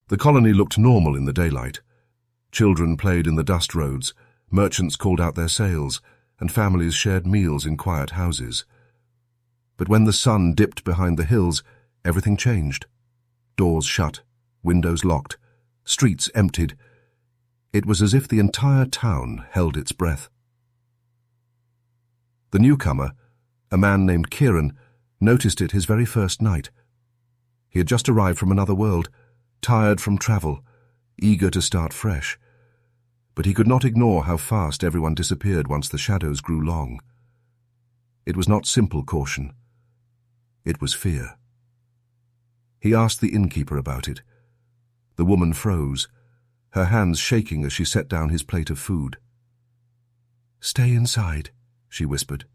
The colony looked normal in the daylight. Children played in the dust roads, merchants called out their sales, and families shared meals in quiet houses. But when the sun dipped behind the hills, everything changed. Doors shut, windows locked, streets emptied. It was as if the entire town held its breath. The newcomer, a man named Kieran, noticed it his very first night. He had just arrived from another world, tired from travel, eager to start fresh. But he could not ignore how fast everyone disappeared once the shadows grew long. It was not simple caution. It was fear. He asked the innkeeper about it. The woman froze, her hands shaking as she set down his plate of food. "Stay inside," she whispered.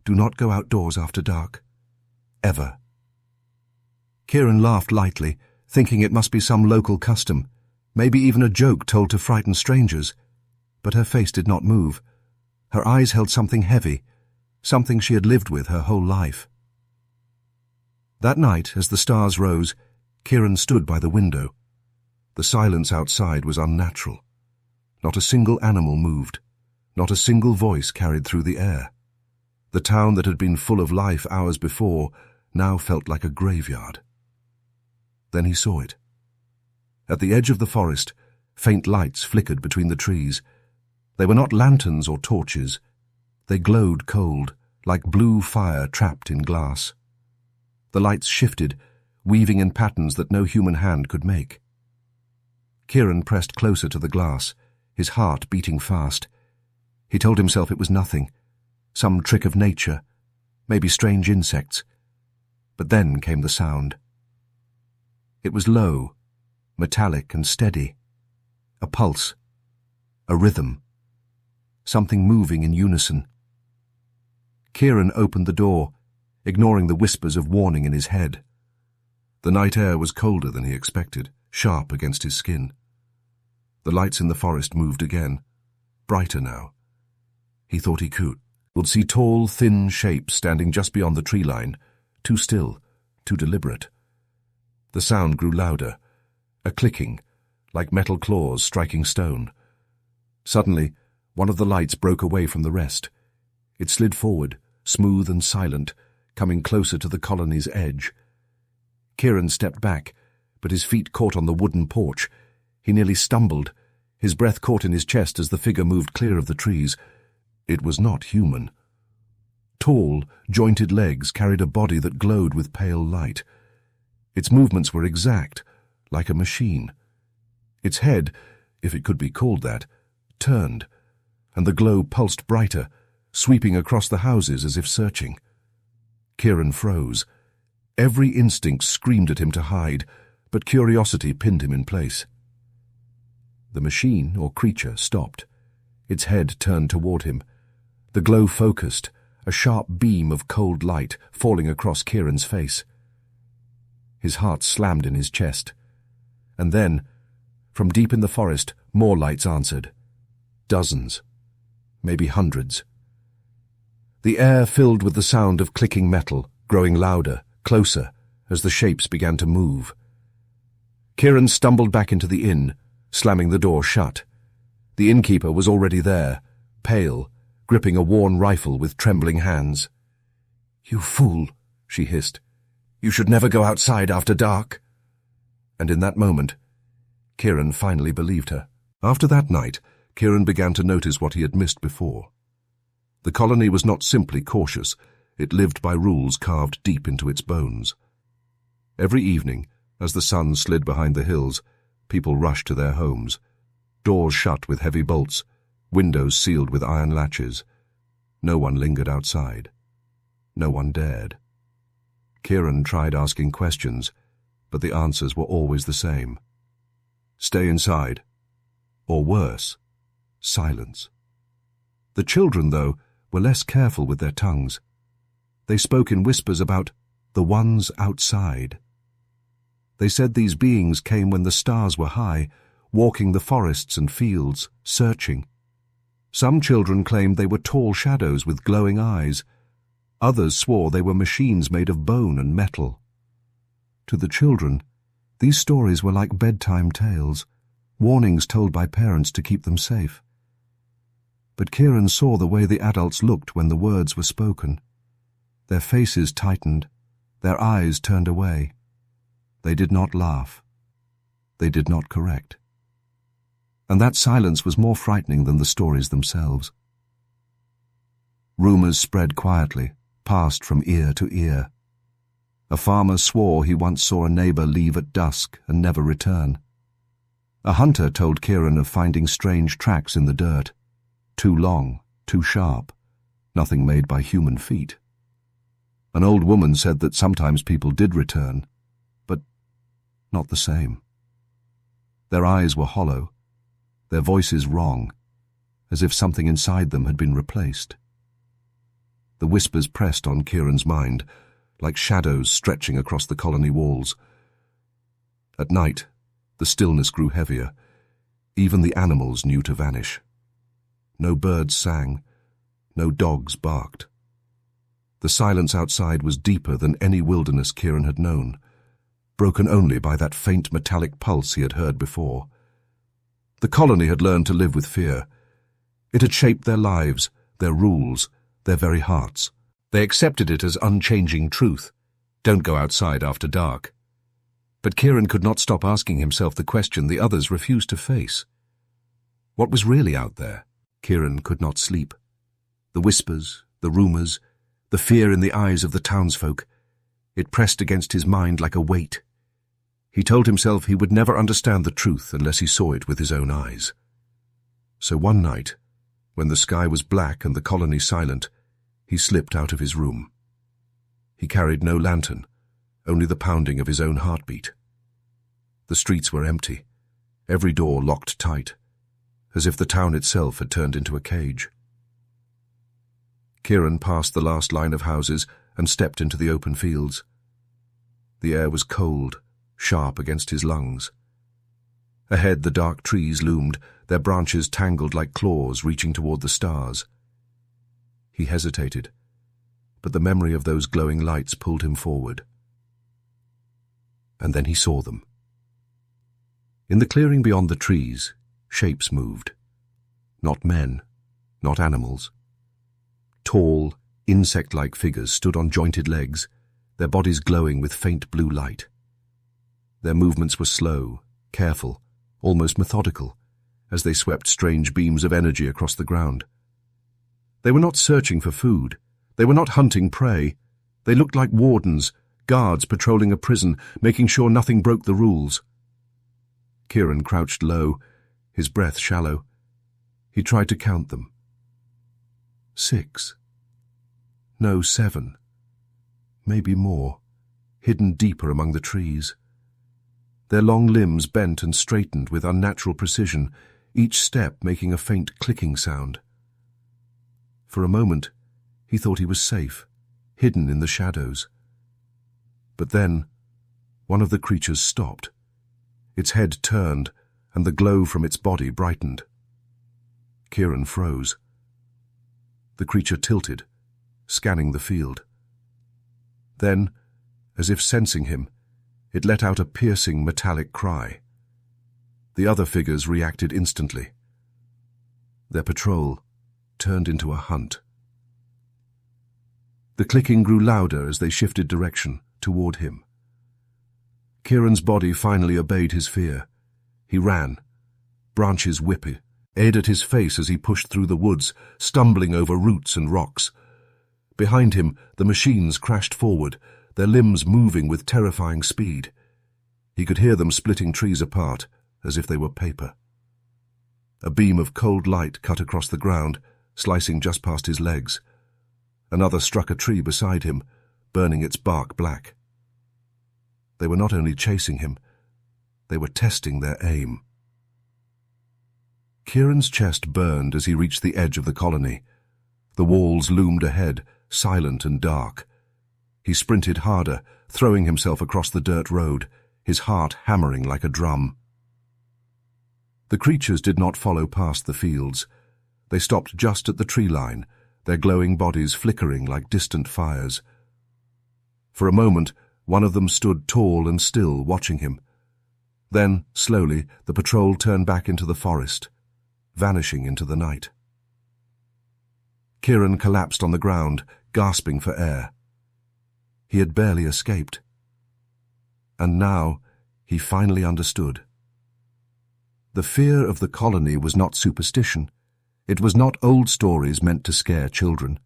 "Do not go outdoors after dark. Ever." Kieran laughed lightly, thinking it must be some local custom, maybe even a joke told to frighten strangers. But her face did not move. Her eyes held something heavy, something she had lived with her whole life. That night, as the stars rose, Kieran stood by the window. The silence outside was unnatural. Not a single animal moved. Not a single voice carried through the air. The town that had been full of life hours before now felt like a graveyard. Then he saw it. At the edge of the forest, faint lights flickered between the trees. They were not lanterns or torches. They glowed cold, like blue fire trapped in glass. The lights shifted, weaving in patterns that no human hand could make. Kieran pressed closer to the glass, his heart beating fast. He told himself it was nothing, some trick of nature, maybe strange insects. But then came the sound. It was low, metallic and steady. A pulse, a rhythm, something moving in unison. Kieran opened the door, ignoring the whispers of warning in his head. The night air was colder than he expected, sharp against his skin. The lights in the forest moved again, brighter now. He thought he would see tall, thin shapes standing just beyond the tree line, too still, too deliberate. The sound grew louder, a clicking, like metal claws striking stone. Suddenly, one of the lights broke away from the rest. It slid forward, smooth and silent, coming closer to the colony's edge. Kieran stepped back, but his feet caught on the wooden porch. He nearly stumbled. His breath caught in his chest as the figure moved clear of the trees. It was not human. Tall, jointed legs carried a body that glowed with pale light. Its movements were exact, like a machine. Its head, if it could be called that, turned, and the glow pulsed brighter, sweeping across the houses as if searching. Kieran froze. Every instinct screamed at him to hide, but curiosity pinned him in place. The machine, or creature, stopped. Its head turned toward him. The glow focused, a sharp beam of cold light falling across Kieran's face. His heart slammed in his chest. And then, from deep in the forest, more lights answered. Dozens, maybe hundreds. The air filled with the sound of clicking metal, growing louder, closer, as the shapes began to move. Kieran stumbled back into the inn, slamming the door shut. The innkeeper was already there, pale, gripping a worn rifle with trembling hands. "You fool," she hissed. "You should never go outside after dark." And in that moment, Kieran finally believed her. After that night, Kieran began to notice what he had missed before. The colony was not simply cautious, it lived by rules carved deep into its bones. Every evening, as the sun slid behind the hills, people rushed to their homes. Doors shut with heavy bolts, windows sealed with iron latches. No one lingered outside. No one dared. Kieran tried asking questions, but the answers were always the same. Stay inside. Or worse, silence. The children, though, were less careful with their tongues. They spoke in whispers about the ones outside. They said these beings came when the stars were high, walking the forests and fields, searching. Some children claimed they were tall shadows with glowing eyes. Others swore they were machines made of bone and metal. To the children, These stories were like bedtime tales, warnings told by parents to keep them safe. But Kieran saw the way the adults looked when the words were spoken. Their faces tightened, their eyes turned away. They did not laugh. They did not correct. And that silence was more frightening than the stories themselves. Rumors spread quietly, passed from ear to ear. A farmer swore he once saw a neighbor leave at dusk and never return. A hunter told Kieran of finding strange tracks in the dirt, too long, too sharp, nothing made by human feet. An old woman said that sometimes people did return, but not the same. Their eyes were hollow, their voices wrong, as if something inside them had been replaced. The whispers pressed on Kieran's mind, like shadows stretching across the colony walls. At night, the stillness grew heavier. Even the animals knew to vanish. No birds sang, no dogs barked. The silence outside was deeper than any wilderness Kieran had known, broken only by that faint metallic pulse he had heard before. The colony had learned to live with fear. It had shaped their lives, their rules, their very hearts. They accepted it as unchanging truth. Don't go outside after dark. But Kieran could not stop asking himself the question the others refused to face. What was really out there? Kieran could not sleep. The whispers, the rumors, the fear in the eyes of the townsfolk. It pressed against his mind like a weight. He told himself he would never understand the truth unless he saw it with his own eyes. So one night, when the sky was black and the colony silent, he slipped out of his room. He carried no lantern, only the pounding of his own heartbeat. The streets were empty, every door locked tight, as if the town itself had turned into a cage. Kieran passed the last line of houses and stepped into the open fields. The air was cold, sharp against his lungs. Ahead the dark trees loomed, their branches tangled like claws reaching toward the stars. He hesitated, but the memory of those glowing lights pulled him forward. And then he saw them. In the clearing beyond the trees, shapes moved. Not men, not animals. Tall, insect-like figures stood on jointed legs, their bodies glowing with faint blue light. Their movements were slow, careful, almost methodical, as they swept strange beams of energy across the ground. They were not searching for food. They were not hunting prey. They looked like wardens, guards patrolling a prison, making sure nothing broke the rules. Kieran crouched low, his breath shallow. He tried to count them. 6. No, 7. Maybe more, hidden deeper among the trees. Their long limbs bent and straightened with unnatural precision, each step making a faint clicking sound. For a moment, he thought he was safe, hidden in the shadows. But then, one of the creatures stopped. Its head turned, and the glow from its body brightened. Kieran froze. The creature tilted, scanning the field. Then, as if sensing him, it let out a piercing metallic cry. The other figures reacted instantly. Their patrol turned into a hunt. The clicking grew louder as they shifted direction, toward him. Kieran's body finally obeyed his fear. He ran, branches whippy, aired at his face as he pushed through the woods, stumbling over roots and rocks. Behind him, the machines crashed forward, their limbs moving with terrifying speed. He could hear them splitting trees apart, as if they were paper. A beam of cold light cut across the ground, slicing just past his legs. Another struck a tree beside him, burning its bark black. They were not only chasing him, they were testing their aim. Kieran's chest burned as he reached the edge of the colony. The walls loomed ahead, silent and dark. He sprinted harder, throwing himself across the dirt road, his heart hammering like a drum. The creatures did not follow past the fields. They stopped just at the tree line, their glowing bodies flickering like distant fires. For a moment, one of them stood tall and still, watching him, Then, slowly, the patrol turned back into the forest, vanishing into the night. Kieran collapsed on the ground, gasping for air. He had barely escaped. And now, he finally understood. The fear of the colony was not superstition. It was not old stories meant to scare children.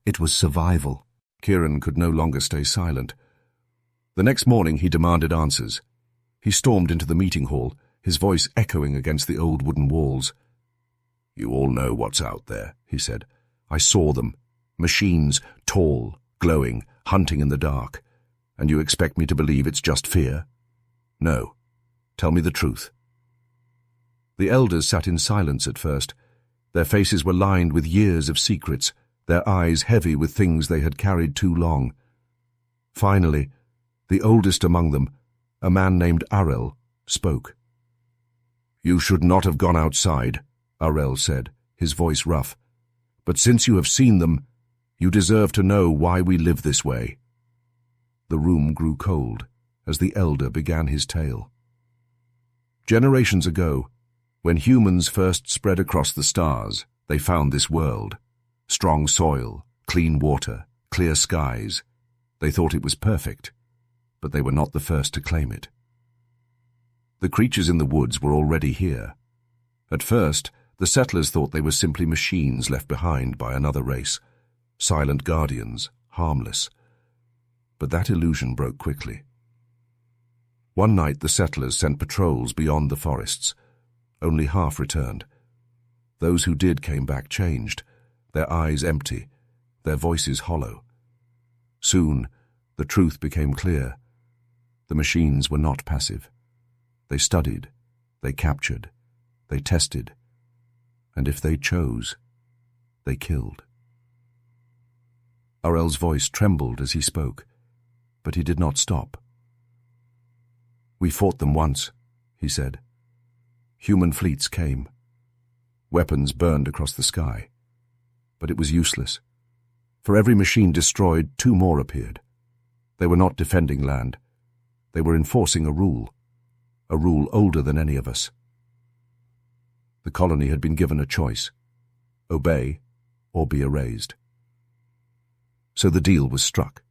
It was survival. Kieran could no longer stay silent. The next morning he demanded answers. He stormed into the meeting hall, his voice echoing against the old wooden walls. "You all know what's out there," he said. "I saw them. Machines, tall, glowing, hunting in the dark. And you expect me to believe it's just fear? No. Tell me the truth." The elders sat in silence at first. Their faces were lined with years of secrets, their eyes heavy with things they had carried too long. Finally, the oldest among them, a man named Arel, spoke. "You should not have gone outside," Arel said, his voice rough. "But since you have seen them, you deserve to know why we live this way." The room grew cold as the elder began his tale. Generations ago, when humans first spread across the stars, they found this world. Strong soil, clean water, clear skies. They thought it was perfect, but they were not the first to claim it. The creatures in the woods were already here. At first, the settlers thought they were simply machines left behind by another race, silent guardians, harmless. But that illusion broke quickly. One night the settlers sent patrols beyond the forests. Only half returned. Those who did came back changed, their eyes empty, their voices hollow. Soon, the truth became clear. The machines were not passive. They studied, they captured, they tested, and if they chose, they killed. Arel's voice trembled as he spoke, but he did not stop. "We fought them once," he said. "Human fleets came. Weapons burned across the sky. But it was useless. For every machine destroyed, 2 more appeared. They were not defending land. They were enforcing a rule older than any of us. The colony had been given a choice: obey or be erased. So the deal was struck.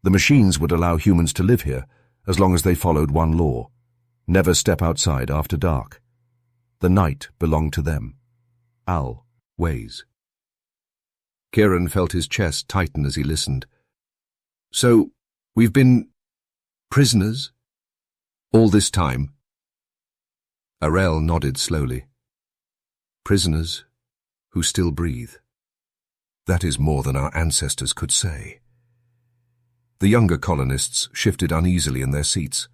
The machines would allow humans to live here as long as they followed one law: never step outside after dark. The night belonged to them. Al ways. Kieran felt his chest tighten as he listened. "So, we've been prisoners all this time?" Arel nodded slowly. "Prisoners who still breathe. That is more than our ancestors could say." The younger colonists shifted uneasily in their seats.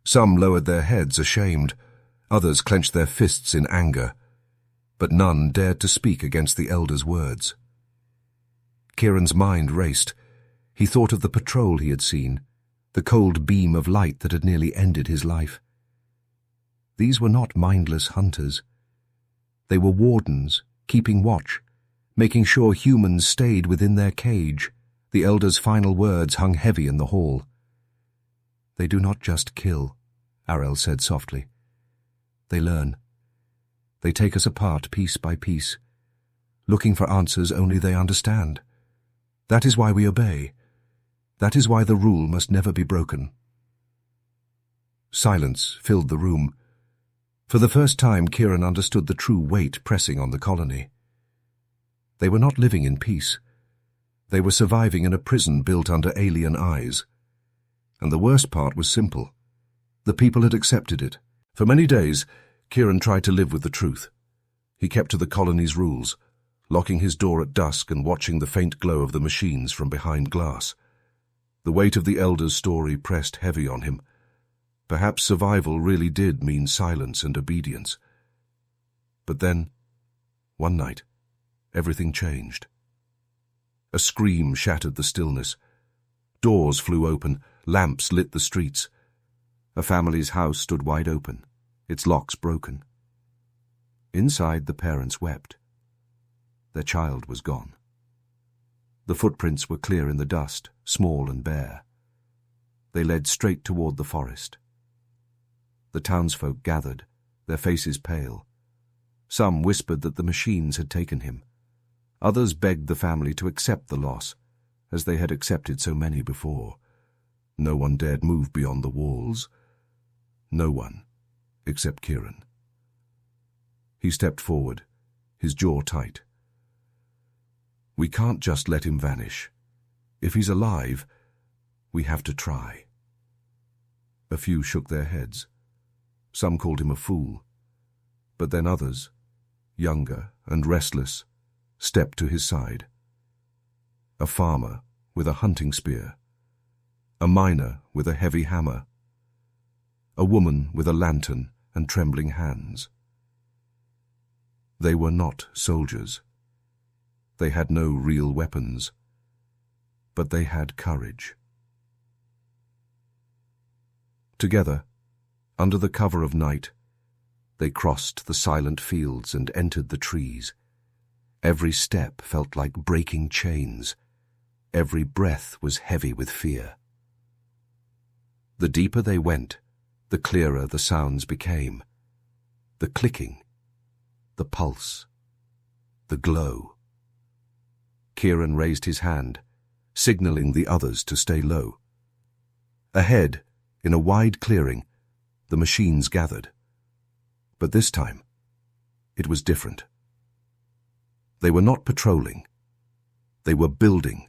Some lowered their heads, ashamed. Others clenched their fists in anger. But none dared to speak against the elder's words. Kieran's mind raced. He thought of the patrol he had seen, the cold beam of light that had nearly ended his life. These were not mindless hunters. They were wardens, keeping watch, making sure humans stayed within their cage. The elder's final words hung heavy in the hall. "They do not just kill," Arel said softly. "They learn. They take us apart piece by piece, looking for answers only they understand. That is why we obey. That is why the rule must never be broken." Silence filled the room. For the first time, Kieran understood the true weight pressing on the colony. They were not living in peace. They were surviving in a prison built under alien eyes. And the worst part was simple. The people had accepted it. For many days, Kieran tried to live with the truth. He kept to the colony's rules, locking his door at dusk and watching the faint glow of the machines from behind glass. The weight of the elder's story pressed heavy on him. Perhaps survival really did mean silence and obedience. But then, one night, everything changed. A scream shattered the stillness. Doors flew open, lamps lit the streets. A family's house stood wide open, its locks broken. Inside, the parents wept. Their child was gone. The footprints were clear in the dust, small and bare. They led straight toward the forest. The townsfolk gathered, their faces pale. Some whispered that the machines had taken him. Others begged the family to accept the loss, as they had accepted so many before. No one dared move beyond the walls. No one, except Kieran. He stepped forward, his jaw tight. We can't just let him vanish. If he's alive, we have to try. A few shook their heads. Some called him a fool. But then others, younger and restless, stepped to his side. A farmer with a hunting spear. A miner with a heavy hammer. A woman with a lantern and trembling hands. They were not soldiers. They had no real weapons. But they had courage. Together, under the cover of night, they crossed the silent fields and entered the trees. Every step felt like breaking chains. Every breath was heavy with fear. The deeper they went, the clearer the sounds became. The clicking, the pulse, the glow. Kieran raised his hand, signaling the others to stay low. Ahead, in a wide clearing, the machines gathered. But this time, it was different. They were not patrolling. They were building.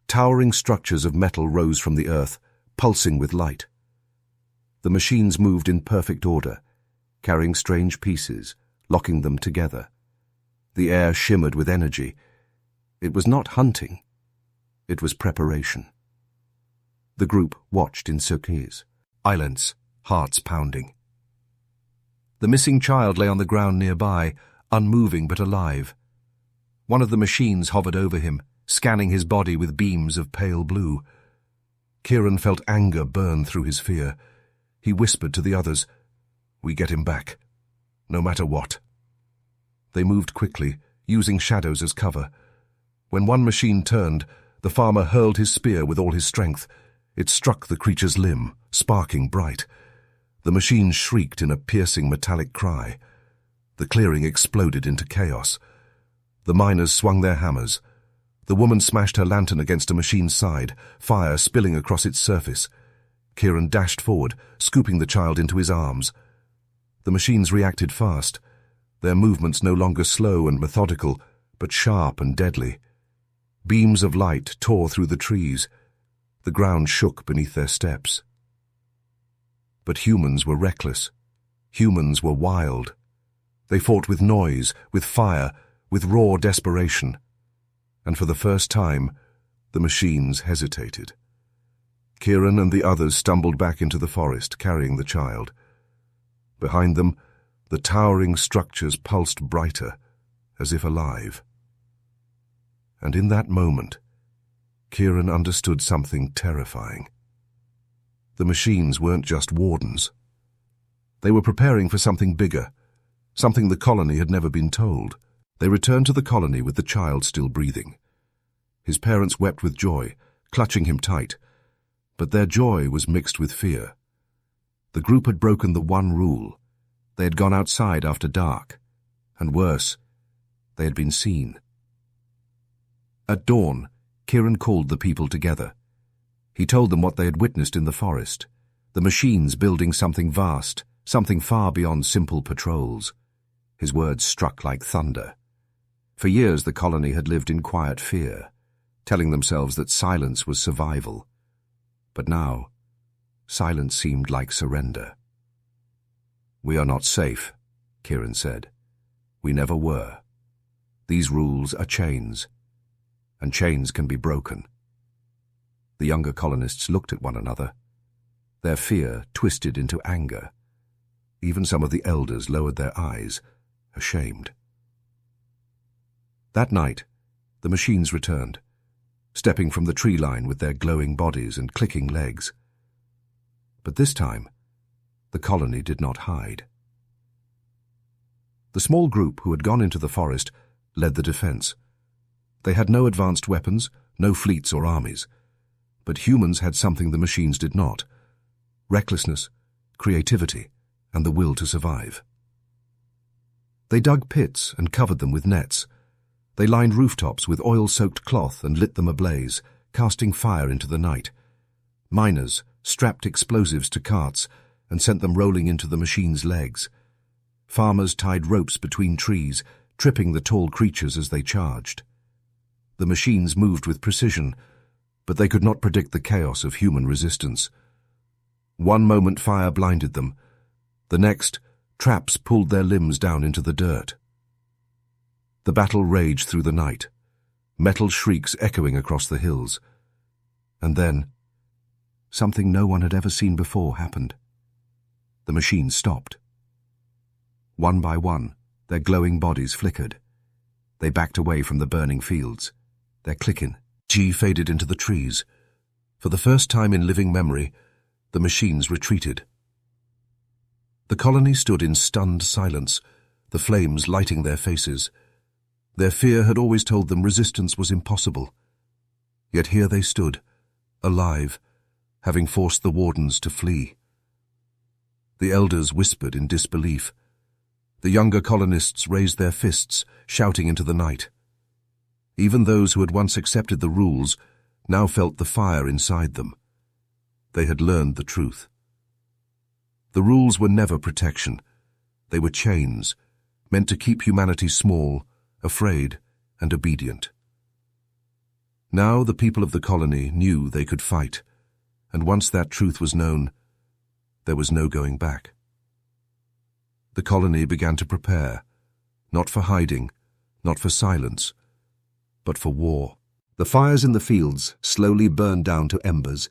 Towering structures of metal rose from the earth, pulsing with light. The machines moved in perfect order, carrying strange pieces, locking them together. The air shimmered with energy. It was not hunting. It was preparation. The group watched in surprise, silence, hearts pounding. The missing child lay on the ground nearby, unmoving but alive. One of the machines hovered over him, scanning his body with beams of pale blue. Kieran felt anger burn through his fear. He whispered to the others, "We get him back, no matter what." They moved quickly, using shadows as cover. When one machine turned, the farmer hurled his spear with all his strength. It struck the creature's limb, sparking bright. The machine shrieked in a piercing metallic cry. The clearing exploded into chaos. The miners swung their hammers. The woman smashed her lantern against a machine's side, fire spilling across its surface. Kieran dashed forward, scooping the child into his arms. The machines reacted fast, their movements no longer slow and methodical, but sharp and deadly. Beams of light tore through the trees. The ground shook beneath their steps. But humans were reckless. Humans were wild. They fought with noise, with fire, with raw desperation. And for the first time, the machines hesitated. Kieran and the others stumbled back into the forest, carrying the child. Behind them, the towering structures pulsed brighter, as if alive. And in that moment, Kieran understood something terrifying. The machines weren't just wardens. They were preparing for something bigger, something the colony had never been told. They returned to the colony with the child still breathing. His parents wept with joy, clutching him tight, but their joy was mixed with fear. The group had broken the one rule. They had gone outside after dark, and worse, they had been seen. At dawn, Kieran called the people together. He told them what they had witnessed in the forest, the machines building something vast, something far beyond simple patrols. His words struck like thunder. For years the colony had lived in quiet fear, telling themselves that silence was survival. But now, silence seemed like surrender. "We are not safe," Kieran said. "We never were. These rules are chains, and chains can be broken." The younger colonists looked at one another, their fear twisted into anger. Even some of the elders lowered their eyes, ashamed. That night, the machines returned, stepping from the tree line with their glowing bodies and clicking legs. But this time, the colony did not hide. The small group who had gone into the forest led the defense. They had no advanced weapons, no fleets or armies. But humans had something the machines did not: recklessness, creativity, and the will to survive. They dug pits and covered them with nets. They lined rooftops with oil-soaked cloth and lit them ablaze, casting fire into the night. Miners strapped explosives to carts and sent them rolling into the machine's legs. Farmers tied ropes between trees, tripping the tall creatures as they charged. The machines moved with precision, but they could not predict the chaos of human resistance. One moment fire blinded them. The next, traps pulled their limbs down into the dirt. The battle raged through the night, metal shrieks echoing across the hills. And then, something no one had ever seen before happened. The machines stopped. One by one, their glowing bodies flickered. They backed away from the burning fields. Their clicking faded into the trees. For the first time in living memory, the machines retreated. The colony stood in stunned silence, the flames lighting their faces. Their fear had always told them resistance was impossible. Yet here they stood, alive, having forced the wardens to flee. The elders whispered in disbelief. The younger colonists raised their fists, shouting into the night. Even those who had once accepted the rules now felt the fire inside them. They had learned the truth. The rules were never protection. They were chains, meant to keep humanity small, afraid, and obedient. Now the people of the colony knew they could fight, and once that truth was known, there was no going back. The colony began to prepare, not for hiding, not for silence, but for war. The fires in the fields slowly burned down to embers.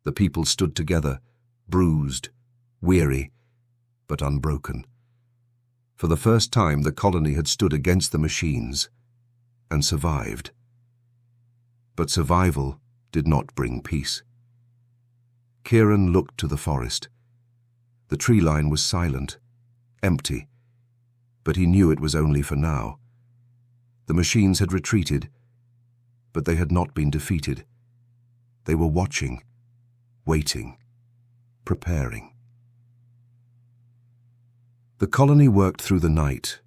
The people stood together, bruised, weary, but unbroken. For the first time, the colony had stood against the machines and survived. But survival did not bring peace. Kieran looked to the forest. The tree line was silent, empty, but he knew it was only for now. The machines had retreated, but they had not been defeated. They were watching, waiting, preparing. The colony worked through the night,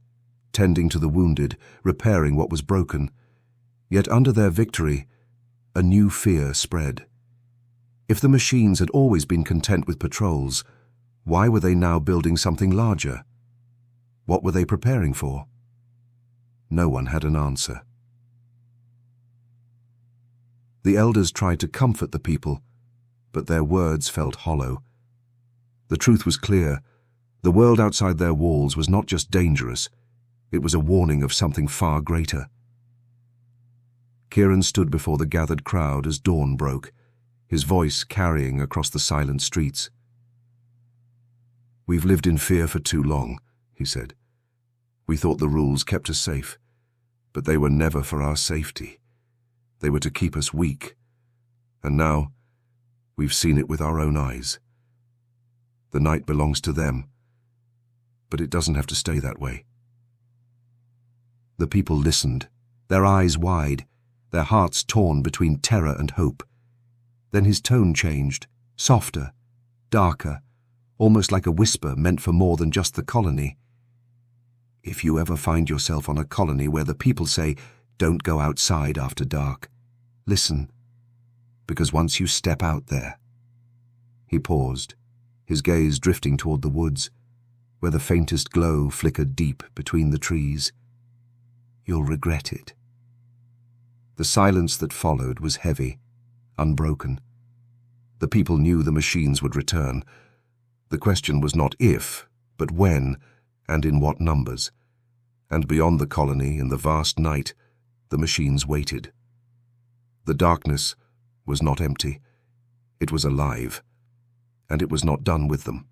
tending to the wounded, repairing what was broken. Yet under their victory, a new fear spread. If the machines had always been content with patrols, why were they now building something larger? What were they preparing for? No one had an answer. The elders tried to comfort the people, but their words felt hollow. The truth was clear. The world outside their walls was not just dangerous, it was a warning of something far greater. Kieran stood before the gathered crowd as dawn broke, his voice carrying across the silent streets. "We've lived in fear for too long," he said. "We thought the rules kept us safe, but they were never for our safety. They were to keep us weak. And now, we've seen it with our own eyes. The night belongs to them, but it doesn't have to stay that way." The people listened, their eyes wide, their hearts torn between terror and hope. Then his tone changed, softer, darker, almost like a whisper meant for more than just the colony. "If you ever find yourself on a colony where the people say, 'Don't go outside after dark,' listen, because once you step out there—" He paused, his gaze drifting toward the woods, where the faintest glow flickered deep between the trees. "You'll regret it." The silence that followed was heavy, unbroken. The people knew the machines would return. The question was not if, but when, and in what numbers. And beyond the colony, in the vast night, the machines waited. The darkness was not empty. It was alive, and it was not done with them.